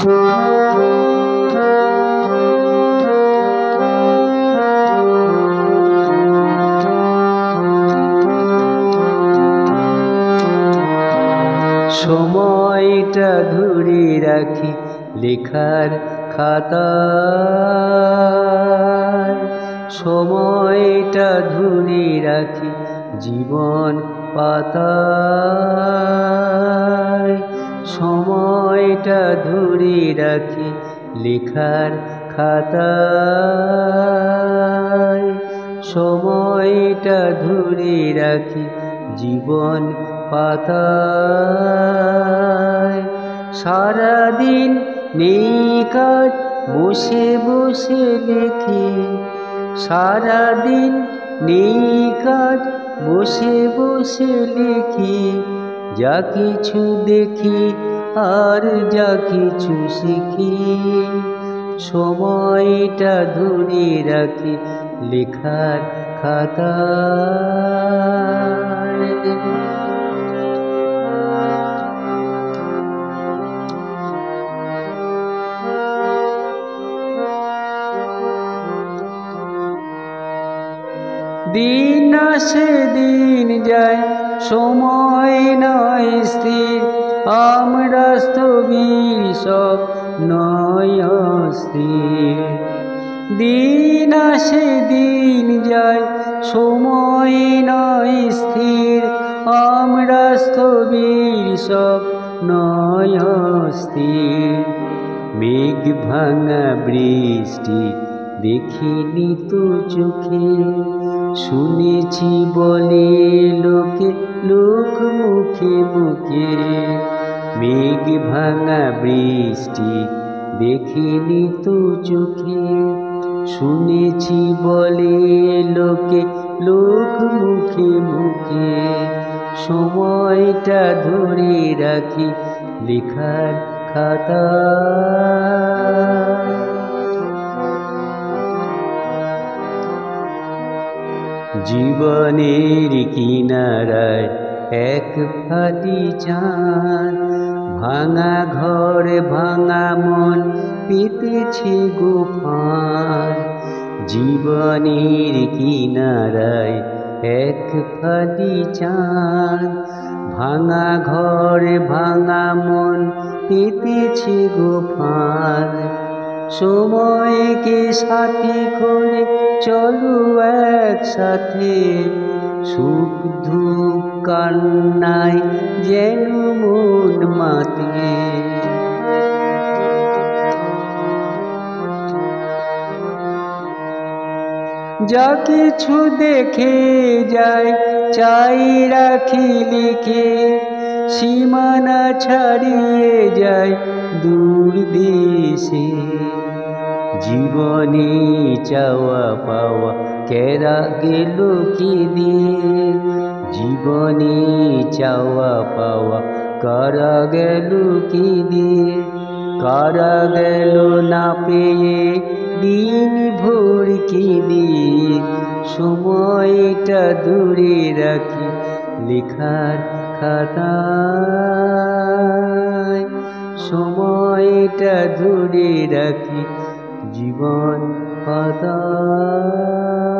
সময়টা ধরে রাখি লেখার খাতায়, সময়টা ধরে রাখি জীবন পাতায়, সময়টা ধরে রাখি লেখার খাতায়, সময়টা ধরে রাখি জীবন পাতায়। সারাদিন নেই কাজ বসে বসে লিখি, সারাদিন নেই কাজ বসে বসে লিখি, যা কিছু দেখি আর যা কিছু শিখি, সময়টা ধরে রাখি লেখার খাতায়। দিন আসে দিন যায় সময় নয় স্থির, আমরা স্থবির সব নয় অস্থির। দিন আসে দিন যায় সময় নয় স্থির, আমরা স্থবির সব নয় অস্থির। মেঘ ভাঙা বৃষ্টি দেখিনি তো চোখে, শুনেছি বলে লোকে লোক মুখে মুখে। মেঘ ভাঙা বৃষ্টি দেখিনি তো চোখে, শুনেছি বলে লোকে লোক মুখে মুখে, সময়টা ধরে রাখি লেখার খাতায়। জীবনের কিনারায় এক ফালি চাঁদ, ভাঙা ঘর ভাঙা মন পেতেছে গোফান। জীবনের কিনারায় এক ফালি চাঁদ, ভাঙা ঘর ভাঙা মন পেতেছে গোফান। সময়কে সাথী করে চলো একসাথে, সুখ দুঃখ কান্নায় যেন মন মাতে। যা কিছু দেখে যাই চাই রাখি লিখে, সীমানা ছাড়িয়ে যায় দূর দেশে। জীবনে চাওয়া পাওয়া কেরা গেল কি দিয়ে, জীবনে চাওয়া পাওয়া কারা গেল কি দিয়ে। কারা গেল না পেয়ে দিন ভোর কি দিয়ে, সময়টা দূরে রাখি লেখার খাতায়, সময়টা ধরে রাখি জীবন পাতায়।